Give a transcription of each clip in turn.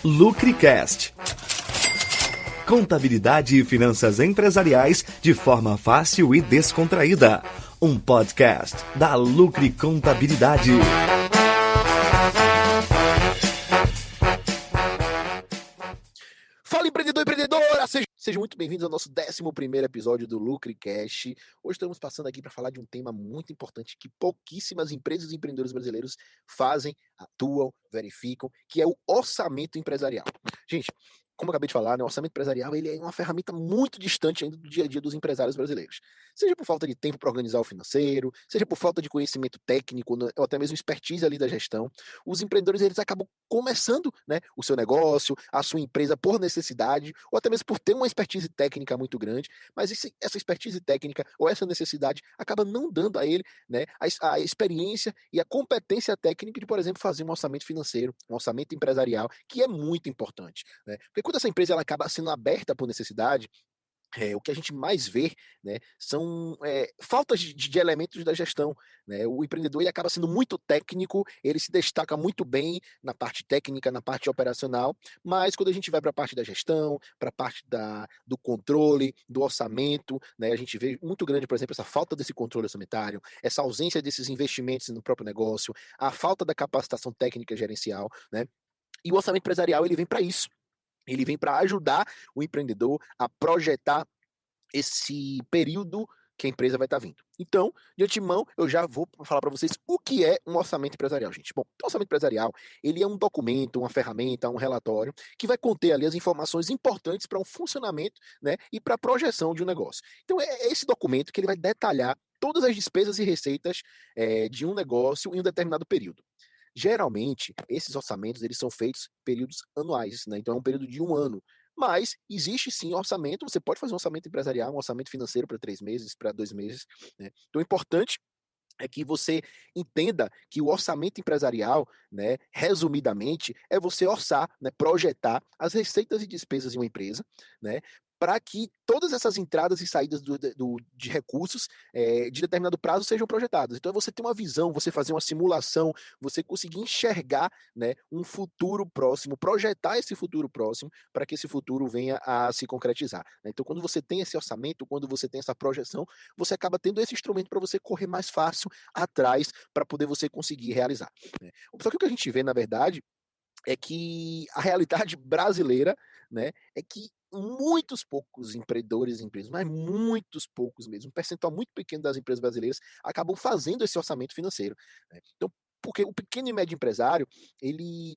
LucriCast. Contabilidade e finanças empresariais de forma fácil e descontraída. Um podcast da Lucri Contabilidade. Fala, empreendedor e empreendedora! Sejam muito bem-vindos ao nosso 11º episódio do LucriCast. Hoje estamos passando aqui para falar de um tema muito importante que pouquíssimas empresas e empreendedores brasileiros fazem, atuam, verificam, que é o orçamento empresarial. Gente, como eu acabei de falar, né, o orçamento empresarial ele é uma ferramenta muito distante ainda do dia a dia dos empresários brasileiros. Seja por falta de tempo para organizar o financeiro, seja por falta de conhecimento técnico, né, ou até mesmo expertise ali da gestão, os empreendedores eles acabam começando, né, o seu negócio, a sua empresa por necessidade, ou até mesmo por ter uma expertise técnica muito grande, mas essa expertise técnica ou essa necessidade acaba não dando a ele, né, a experiência e a competência técnica de, por exemplo, fazer um orçamento financeiro, um orçamento empresarial, que é muito importante, né? Porque quando essa empresa ela acaba sendo aberta por necessidade, o que a gente mais vê, né, são faltas de elementos da gestão, né? O empreendedor ele acaba sendo muito técnico, ele se destaca muito bem na parte técnica, na parte operacional, mas quando a gente vai para a parte da gestão, para a parte do controle, do orçamento, né, a gente vê muito grande, por exemplo, essa falta desse controle orçamentário, essa ausência desses investimentos no próprio negócio, a falta da capacitação técnica gerencial, né? E o orçamento empresarial ele vem para isso. Ele vem para ajudar o empreendedor a projetar esse período que a empresa vai estar vindo. Então, de antemão, eu já vou falar para vocês o que é um orçamento empresarial, gente. Bom, o orçamento empresarial, ele é um documento, uma ferramenta, um relatório que vai conter ali as informações importantes para o funcionamento, né, e para a projeção de um negócio. Então, é esse documento que ele vai detalhar todas as despesas e receitas de um negócio em um determinado período. Geralmente, esses orçamentos eles são feitos em períodos anuais, né? Então é um período de um ano. Mas existe sim orçamento, você pode fazer um orçamento empresarial, um orçamento financeiro para 3 meses, para 2 meses, né? Então o importante é que você entenda que o orçamento empresarial, né, resumidamente, é você orçar, né, projetar as receitas e despesas de uma empresa, né, para que todas essas entradas e saídas de recursos de determinado prazo sejam projetadas. Então, é você ter uma visão, você fazer uma simulação, você conseguir enxergar, né, um futuro próximo, projetar esse futuro próximo para que esse futuro venha a se concretizar, né? Então, quando você tem esse orçamento, quando você tem essa projeção, você acaba tendo esse instrumento para você correr mais fácil atrás para poder você conseguir realizar, né? Só que o que a gente vê, na verdade, é que a realidade brasileira, né, é que muitos poucos empreendedores e empresas, mas muitos poucos mesmo, um percentual muito pequeno das empresas brasileiras acabam fazendo esse orçamento financeiro, né? Então, porque o pequeno e médio empresário, ele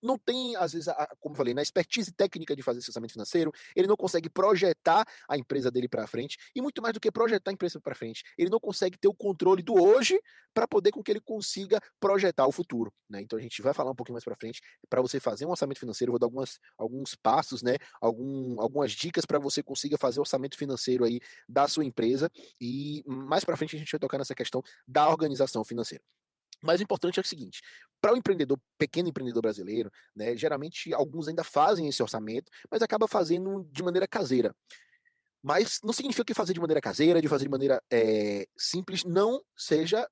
não tem, às vezes, como eu falei, na expertise técnica de fazer esse orçamento financeiro, ele não consegue projetar a empresa dele para frente, e muito mais do que projetar a empresa para frente, ele não consegue ter o controle do hoje para poder com que ele consiga projetar o futuro, né? Então a gente vai falar um pouquinho mais para frente para você fazer um orçamento financeiro, eu vou dar alguns passos, né? Algumas dicas para você consiga fazer o orçamento financeiro aí da sua empresa, e mais para frente a gente vai tocar nessa questão da organização financeira. Mas o importante é o seguinte, para o empreendedor, pequeno empreendedor brasileiro, né, geralmente alguns ainda fazem esse orçamento, mas acaba fazendo de maneira caseira. Mas não significa que fazer de maneira caseira, de fazer de maneira simples, não seja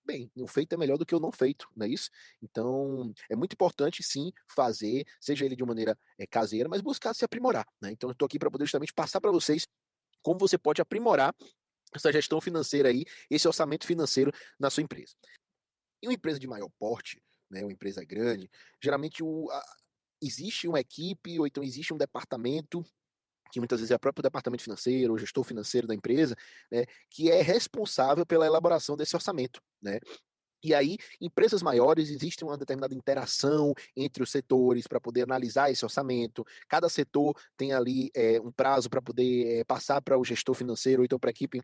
bem. O feito é melhor do que o não feito, não é isso? Então, é muito importante, sim, fazer, seja ele de maneira caseira, mas buscar se aprimorar, né? Então, eu estou aqui para poder justamente passar para vocês como você pode aprimorar essa gestão financeira aí, esse orçamento financeiro na sua empresa. Em uma empresa de maior porte, né, uma empresa grande, geralmente existe uma equipe ou então existe um departamento que muitas vezes é o próprio departamento financeiro, o gestor financeiro da empresa, né, que é responsável pela elaboração desse orçamento, né? E aí, empresas maiores, existe uma determinada interação entre os setores para poder analisar esse orçamento. Cada setor tem ali um prazo para poder passar para o gestor financeiro, ou então para a equipe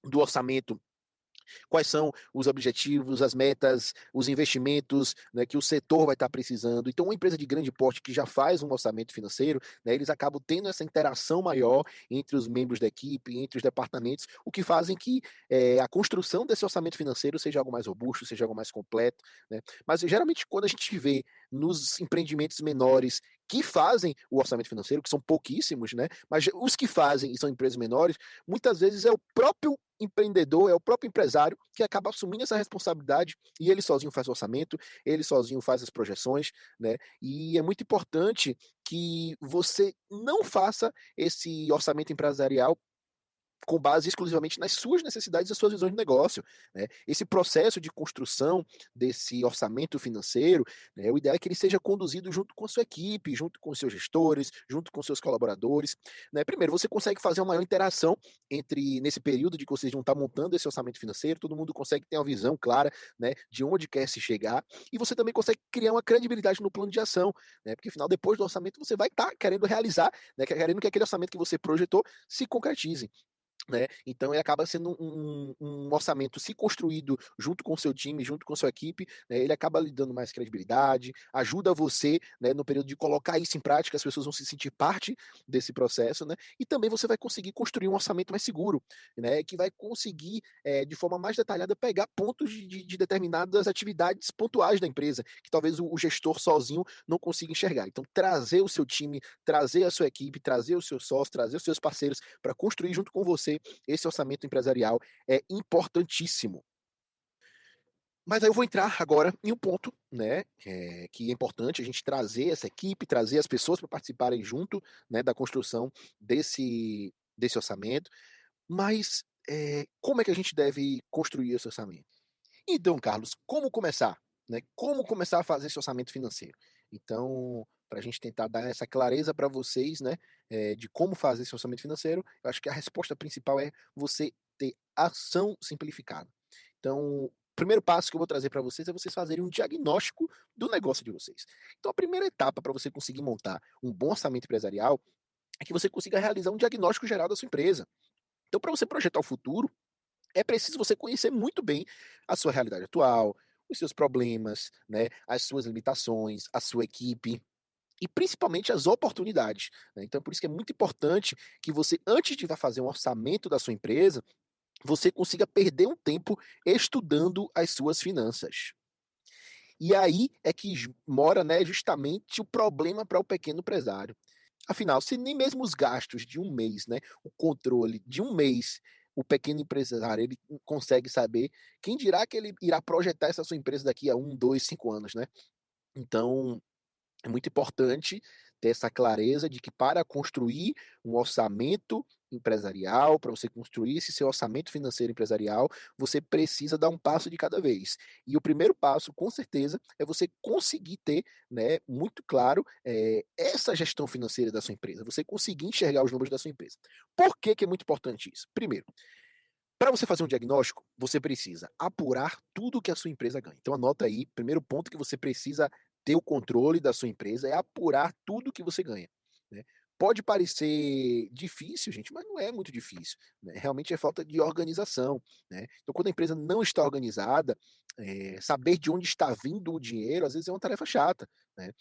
do orçamento, quais são os objetivos, as metas, os investimentos, né, que o setor vai estar precisando. Então, uma empresa de grande porte que já faz um orçamento financeiro, né, eles acabam tendo essa interação maior entre os membros da equipe, entre os departamentos, o que fazem que a construção desse orçamento financeiro seja algo mais robusto, seja algo mais completo, né? Mas, geralmente, quando a gente vê nos empreendimentos menores que fazem o orçamento financeiro, que são pouquíssimos, né? Mas os que fazem e são empresas menores, muitas vezes é o próprio empreendedor, é o próprio empresário que acaba assumindo essa responsabilidade e ele sozinho faz o orçamento, ele sozinho faz as projeções, né? E é muito importante que você não faça esse orçamento empresarial com base exclusivamente nas suas necessidades e as suas visões de negócio, né? Esse processo de construção desse orçamento financeiro, né, o ideal é que ele seja conduzido junto com a sua equipe, junto com os seus gestores, junto com os seus colaboradores, né? Primeiro, você consegue fazer uma maior interação nesse período de que vocês vão estar montando esse orçamento financeiro, todo mundo consegue ter uma visão clara, né, de onde quer se chegar, e você também consegue criar uma credibilidade no plano de ação, né? Porque afinal, depois do orçamento, você vai estar querendo realizar, né, querendo que aquele orçamento que você projetou se concretize, né? Então ele acaba sendo um orçamento se construído junto com o seu time, junto com a sua equipe, né? Ele acaba lhe dando mais credibilidade, ajuda você, né, no período de colocar isso em prática, as pessoas vão se sentir parte desse processo, né? E também você vai conseguir construir um orçamento mais seguro, né? Que vai conseguir, de forma mais detalhada, pegar pontos de determinadas atividades pontuais da empresa, que talvez o gestor sozinho não consiga enxergar. Então, trazer o seu time, trazer a sua equipe, trazer os seus sócios, trazer os seus parceiros para construir junto com você esse orçamento empresarial é importantíssimo. Mas aí eu vou entrar agora em um ponto, né, que é importante a gente trazer essa equipe, trazer as pessoas para participarem junto, né, da construção desse orçamento. Mas como é que a gente deve construir esse orçamento? Então, Carlos, como começar? Né? Como começar a fazer esse orçamento financeiro? Então, para a gente tentar dar essa clareza para vocês, né, de como fazer esse orçamento financeiro, eu acho que a resposta principal é você ter ação simplificada. Então, o primeiro passo que eu vou trazer para vocês é vocês fazerem um diagnóstico do negócio de vocês. Então, a primeira etapa para você conseguir montar um bom orçamento empresarial é que você consiga realizar um diagnóstico geral da sua empresa. Então, para você projetar o futuro, é preciso você conhecer muito bem a sua realidade atual, os seus problemas, né, as suas limitações, a sua equipe e principalmente as oportunidades, né? Então, por isso que é muito importante que você, antes de fazer um orçamento da sua empresa, você consiga perder um tempo estudando as suas finanças. E aí é que mora, né, justamente o problema para o pequeno empresário. Afinal, se nem mesmo os gastos de um mês, né, o controle de um mês, o pequeno empresário ele consegue saber, quem dirá que ele irá projetar essa sua empresa daqui a 1, 2, 5 anos, né? Então, é muito importante ter essa clareza de que para construir um orçamento empresarial, para você construir esse seu orçamento financeiro empresarial, você precisa dar um passo de cada vez. E o primeiro passo, com certeza, é você conseguir ter, né, muito claro, essa gestão financeira da sua empresa, você conseguir enxergar os números da sua empresa. Por que que é muito importante isso? Primeiro, para você fazer um diagnóstico, você precisa apurar tudo que a sua empresa ganha. Então anota aí, primeiro ponto que você precisa ter o controle da sua empresa é apurar tudo que você ganha, né? Pode parecer difícil, gente, mas não é muito difícil, né? Realmente é falta de organização, né? Então quando a empresa não está organizada, saber de onde está vindo o dinheiro às vezes é uma tarefa chata, né?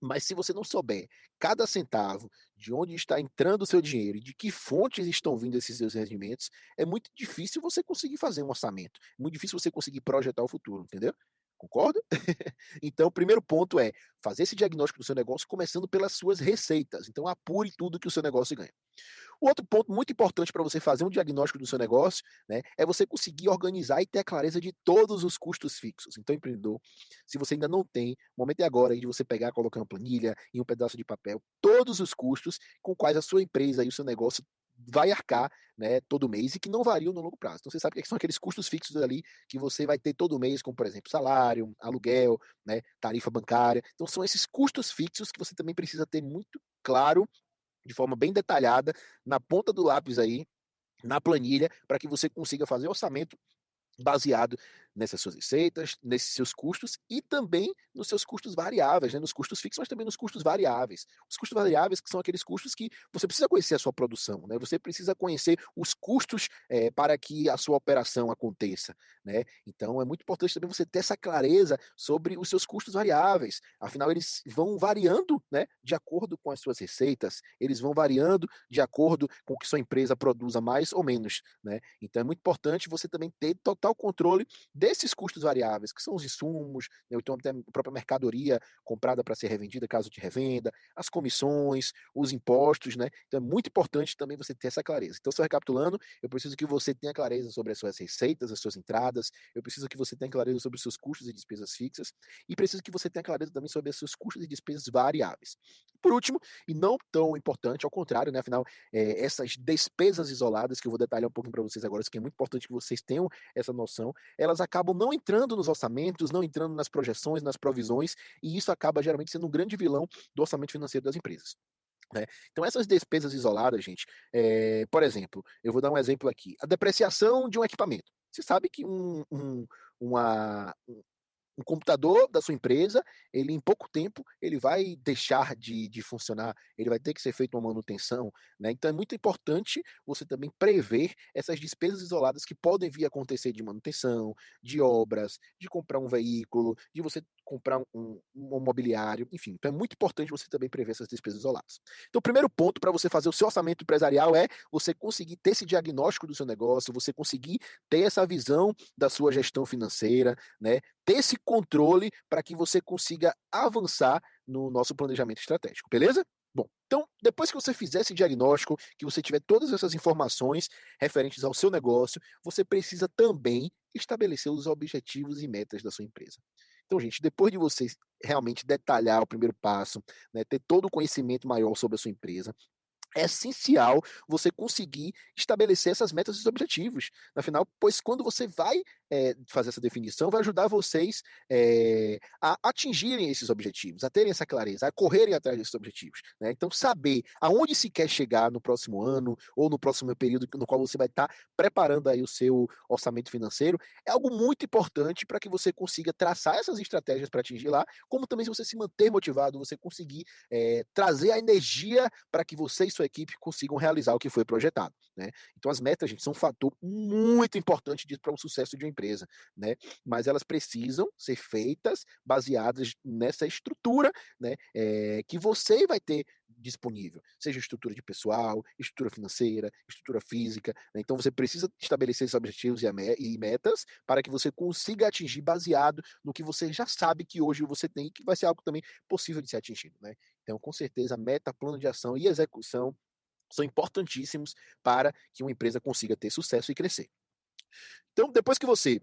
Mas se você não souber cada centavo, de onde está entrando o seu dinheiro e de que fontes estão vindo esses seus rendimentos, é muito difícil você conseguir fazer um orçamento. É muito difícil você conseguir projetar o futuro, entendeu? Concorda? Então, o primeiro ponto é fazer esse diagnóstico do seu negócio começando pelas suas receitas. Então, apure tudo que o seu negócio ganha. O outro ponto muito importante para você fazer um diagnóstico do seu negócio, né, é você conseguir organizar e ter a clareza de todos os custos fixos. Então, empreendedor, se você ainda não tem, o momento é agora aí de você pegar, colocar uma planilha em um pedaço de papel, todos os custos com quais a sua empresa e o seu negócio vai arcar, né, todo mês e que não variam no longo prazo. Então você sabe que são aqueles custos fixos ali que você vai ter todo mês, como por exemplo salário, aluguel, né, tarifa bancária. Então são esses custos fixos que você também precisa ter muito claro de forma bem detalhada, na ponta do lápis aí, na planilha, para que você consiga fazer orçamento baseado nessas suas receitas, nesses seus custos e também nos seus custos variáveis, né? Nos custos fixos, mas também nos custos variáveis. Os custos variáveis que são aqueles custos que você precisa conhecer a sua produção, né? Você precisa conhecer os custos para que a sua operação aconteça, né? Então é muito importante também você ter essa clareza sobre os seus custos variáveis. Afinal, eles vão variando, né? De acordo com as suas receitas, eles vão variando de acordo com o que sua empresa produza mais ou menos, né? Então é muito importante você também ter total controle desses custos variáveis, que são os insumos, né, ou então até a própria mercadoria comprada para ser revendida, caso de revenda, as comissões, os impostos, né? Então é muito importante também você ter essa clareza. Então, só recapitulando, eu preciso que você tenha clareza sobre as suas receitas, as suas entradas, eu preciso que você tenha clareza sobre os seus custos e despesas fixas, e preciso que você tenha clareza também sobre os seus custos e despesas variáveis. Por último, e não tão importante, ao contrário, né? Afinal, essas despesas isoladas, que eu vou detalhar um pouquinho para vocês agora, isso que é muito importante que vocês tenham essa noção, elas acabam não entrando nos orçamentos, não entrando nas projeções, nas provisões, e isso acaba geralmente sendo um grande vilão do orçamento financeiro das empresas. Né? Então, essas despesas isoladas, gente, por exemplo, eu vou dar um exemplo aqui: a depreciação de um equipamento. Você sabe que uma, um computador da sua empresa, ele em pouco tempo, ele vai deixar de funcionar, ele vai ter que ser feito uma manutenção, né? Então é muito importante você também prever essas despesas isoladas que podem vir a acontecer de manutenção, de obras, de comprar um veículo, de você comprar um mobiliário, enfim. Então é muito importante você também prever essas despesas isoladas. Então o primeiro ponto para você fazer o seu orçamento empresarial é você conseguir ter esse diagnóstico do seu negócio, você conseguir ter essa visão da sua gestão financeira, né? Ter esse controle para que você consiga avançar no nosso planejamento estratégico, beleza? Bom, então, depois que você fizer esse diagnóstico, que você tiver todas essas informações referentes ao seu negócio, você precisa também estabelecer os objetivos e metas da sua empresa. Então, gente, depois de você realmente detalhar o primeiro passo, né, ter todo o conhecimento maior sobre a sua empresa, é essencial você conseguir estabelecer essas metas e objetivos. Afinal, pois quando você vai fazer essa definição, vai ajudar vocês a atingirem esses objetivos, a terem essa clareza, a correrem atrás desses objetivos. Né? Então, saber aonde se quer chegar no próximo ano ou no próximo período no qual você vai estar preparando aí o seu orçamento financeiro é algo muito importante para que você consiga traçar essas estratégias para atingir lá, como também se você se manter motivado, você conseguir trazer a energia para que você e sua equipe consigam realizar o que foi projetado. Né? Então, as metas, gente, são um fator muito importante para o sucesso de uma empresa, né? Mas elas precisam ser feitas baseadas nessa estrutura, né? Que você vai ter disponível, seja estrutura de pessoal, estrutura financeira, estrutura física. Né? Então, você precisa estabelecer esses objetivos e metas para que você consiga atingir baseado no que você já sabe que hoje você tem e que vai ser algo também possível de ser atingido. Né? Então, com certeza, meta, plano de ação e execução são importantíssimos para que uma empresa consiga ter sucesso e crescer. Então, depois que você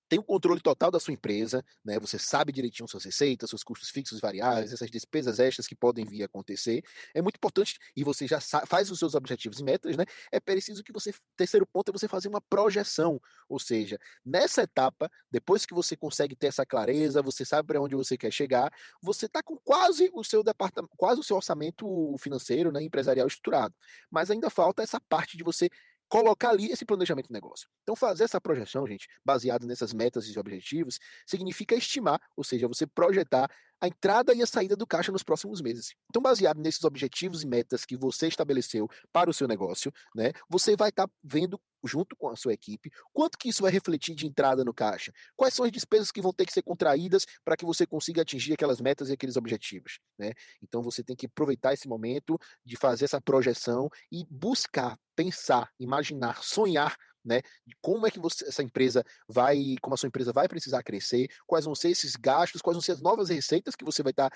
tem o controle total da sua empresa, né? Você sabe direitinho suas receitas, seus custos fixos e variáveis, essas despesas extras que podem vir a acontecer. É muito importante, e você já faz os seus objetivos e metas, né? É preciso que você, terceiro ponto, é você fazer uma projeção. Ou seja, nessa etapa, depois que você consegue ter essa clareza, você sabe para onde você quer chegar, você está com quase o seu departamento, quase o seu orçamento financeiro, né, empresarial estruturado. Mas ainda falta essa parte de você colocar ali esse planejamento de negócio. Então, fazer essa projeção, gente, baseado nessas metas e objetivos, significa estimar, ou seja, você projetar a entrada e a saída do caixa nos próximos meses. Então, baseado nesses objetivos e metas que você estabeleceu para o seu negócio, né, você vai estar vendo junto com a sua equipe, quanto que isso vai refletir de entrada no caixa? Quais são as despesas que vão ter que ser contraídas para que você consiga atingir aquelas metas e aqueles objetivos, né? Então você tem que aproveitar esse momento de fazer essa projeção e buscar, pensar, imaginar, sonhar, né, de como é que essa empresa vai, como a sua empresa vai precisar crescer, quais vão ser esses gastos, quais vão ser as novas receitas que você vai estar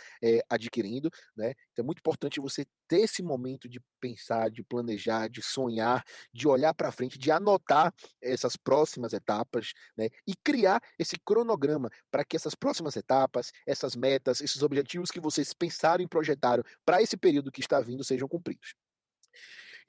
adquirindo, né? Então é muito importante você ter esse momento de pensar, de planejar, de sonhar, de olhar para frente, de anotar essas próximas etapas, né? E criar esse cronograma para que essas próximas etapas, essas metas, esses objetivos que vocês pensaram e projetaram para esse período que está vindo sejam cumpridos.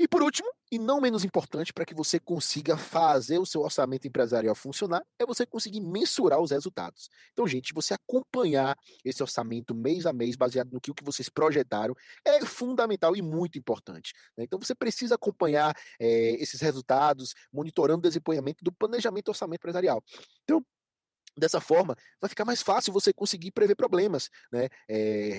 E por último, e não menos importante, para que você consiga fazer o seu orçamento empresarial funcionar, é você conseguir mensurar os resultados. Então, gente, você acompanhar esse orçamento mês a mês, baseado no que vocês projetaram, é fundamental e muito importante. Né? Então, você precisa acompanhar esses resultados, monitorando o desempenhamento do planejamento do orçamento empresarial. Então, dessa forma, vai ficar mais fácil você conseguir prever problemas, né?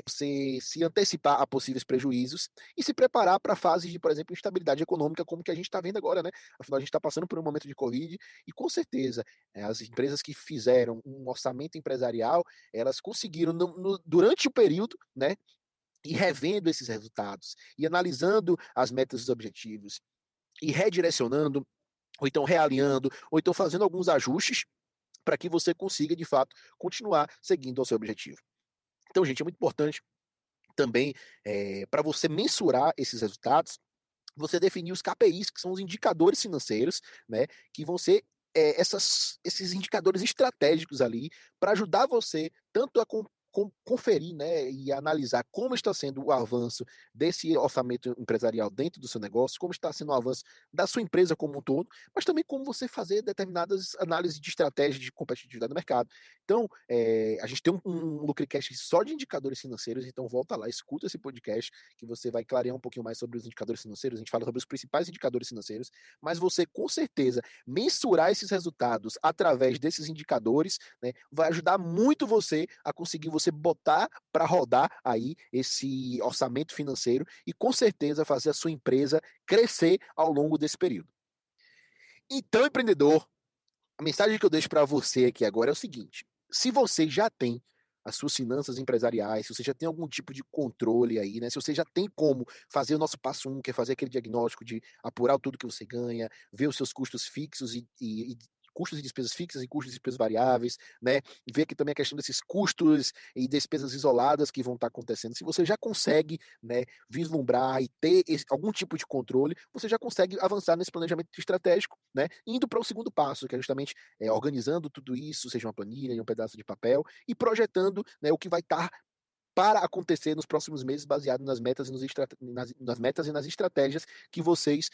Você se antecipar a possíveis prejuízos e se preparar para fases de, por exemplo, instabilidade econômica, como que a gente está vendo agora, né? Afinal, a gente está passando por um momento de Covid e, com certeza, as empresas que fizeram um orçamento empresarial, elas conseguiram, durante o período, né? E revendo esses resultados, e analisando as metas e os objetivos, e redirecionando, ou então realinhando, ou então fazendo alguns ajustes, para que você consiga, de fato, continuar seguindo ao seu objetivo. Então, gente, é muito importante também, para você mensurar esses resultados, você definir os KPIs, que são os indicadores financeiros, né, que vão ser esses indicadores estratégicos ali para ajudar você tanto a conferir, né, e analisar como está sendo o avanço desse orçamento empresarial dentro do seu negócio, como está sendo o avanço da sua empresa como um todo, mas também como você fazer determinadas análises de estratégia de competitividade no mercado. Então, a gente tem um Lucrecast só de indicadores financeiros, então volta lá, escuta esse podcast, que você vai clarear um pouquinho mais sobre os indicadores financeiros. A gente fala sobre os principais indicadores financeiros, mas você, com certeza, mensurar esses resultados através desses indicadores, né, vai ajudar muito você a conseguir você botar para rodar aí esse orçamento financeiro e, com certeza, fazer a sua empresa crescer ao longo desse período. Então, empreendedor, a mensagem que eu deixo para você aqui agora é o seguinte: se você já tem as suas finanças empresariais, se você já tem algum tipo de controle aí, né? Se você já tem como fazer o nosso passo 1, que é fazer aquele diagnóstico de apurar tudo que você ganha, ver os seus custos fixos e custos e despesas fixas e custos e despesas variáveis, né? Ver aqui também a questão desses custos e despesas isoladas que vão estar acontecendo. Se você já consegue, né, vislumbrar e ter algum tipo de controle, você já consegue avançar nesse planejamento estratégico, né? Indo para o segundo passo, que é justamente organizando tudo isso, seja uma planilha, em um pedaço de papel, e projetando, né, o que vai estar para acontecer nos próximos meses, baseado nas metas e, nas metas e nas estratégias que vocês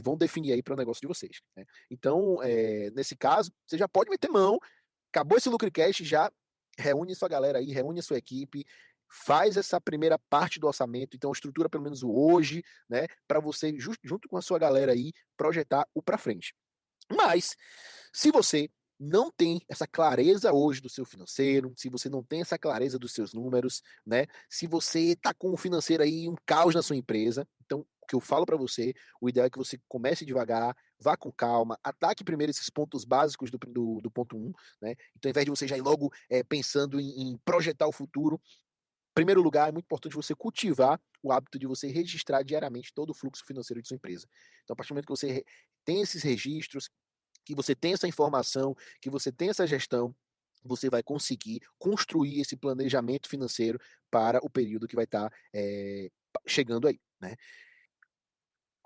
vão definir aí para o negócio de vocês, né? Então, nesse caso, você já pode meter mão, acabou esse Lucrecast, já reúne sua galera aí, reúne a sua equipe, faz essa primeira parte do orçamento, então estrutura pelo menos o hoje, né, para você, junto com a sua galera aí, projetar o para frente. Mas, se você não tem essa clareza hoje do seu financeiro, se você não tem essa clareza dos seus números, né? Se você está com o financeiro aí um caos na sua empresa, então o que eu falo para você, o ideal é que você comece devagar, vá com calma, ataque primeiro esses pontos básicos do ponto 1, né? Então, ao invés de você já ir logo pensando em projetar o futuro, em primeiro lugar, é muito importante você cultivar o hábito de você registrar diariamente todo o fluxo financeiro de sua empresa. Então, a partir do momento que você tem esses registros, que você tem essa informação, que você tem essa gestão, você vai conseguir construir esse planejamento financeiro para o período que vai estar chegando aí, né?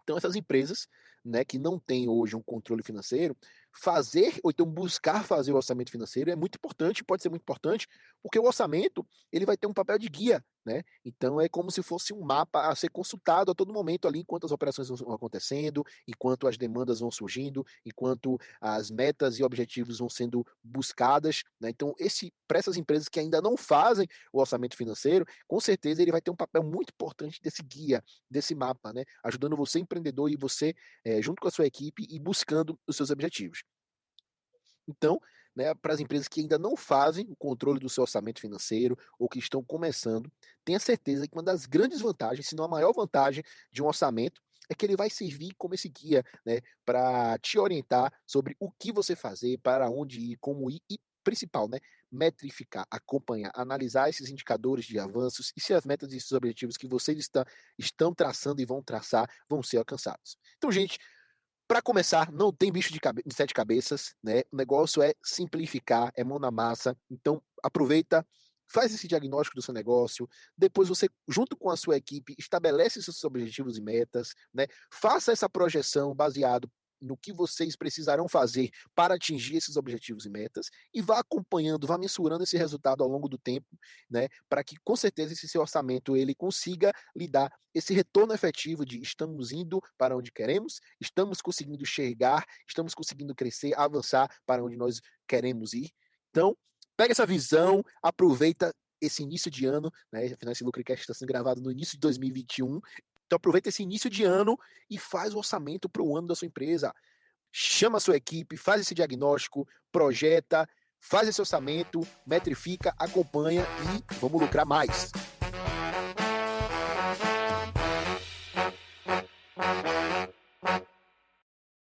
Então, essas empresas, né, que não têm hoje um controle financeiro, fazer, ou então buscar fazer o orçamento financeiro é muito importante, pode ser muito importante, porque o orçamento, ele vai ter um papel de guia, né? Então, é como se fosse um mapa a ser consultado a todo momento ali, enquanto as operações vão acontecendo, enquanto as demandas vão surgindo, enquanto as metas e objetivos vão sendo buscadas, né? Então, para essas empresas que ainda não fazem o orçamento financeiro, com certeza ele vai ter um papel muito importante desse guia, desse mapa, né? Ajudando você, empreendedor, e você, junto com a sua equipe, e buscando os seus objetivos. Então, né, para as empresas que ainda não fazem o controle do seu orçamento financeiro ou que estão começando, tenha certeza que uma das grandes vantagens, se não a maior vantagem de um orçamento, é que ele vai servir como esse guia, né, para te orientar sobre o que você fazer, para onde ir, como ir e principal, né, metrificar, acompanhar, analisar esses indicadores de avanços e se as metas e os objetivos que vocês estão traçando e vão traçar vão ser alcançados. Então, gente, para começar, não tem bicho de 7 cabeças, né? O negócio é simplificar, é mão na massa. Então, aproveita, faz esse diagnóstico do seu negócio, depois você, junto com a sua equipe, estabelece seus objetivos e metas, né? Faça essa projeção baseado no que vocês precisarão fazer para atingir esses objetivos e metas e vá acompanhando, vá mensurando esse resultado ao longo do tempo, né? Para que com certeza esse seu orçamento ele consiga lhe dar esse retorno efetivo de estamos indo para onde queremos, estamos conseguindo chegar, estamos conseguindo crescer, avançar para onde nós queremos ir. Então, pega essa visão, aproveita esse início de ano, né? Afinal, esse Lucrecast está sendo gravado no início de 2021. Então aproveita esse início de ano e faz o orçamento para o ano da sua empresa. Chama a sua equipe, faz esse diagnóstico, projeta, faz esse orçamento, metrifica, acompanha e vamos lucrar mais.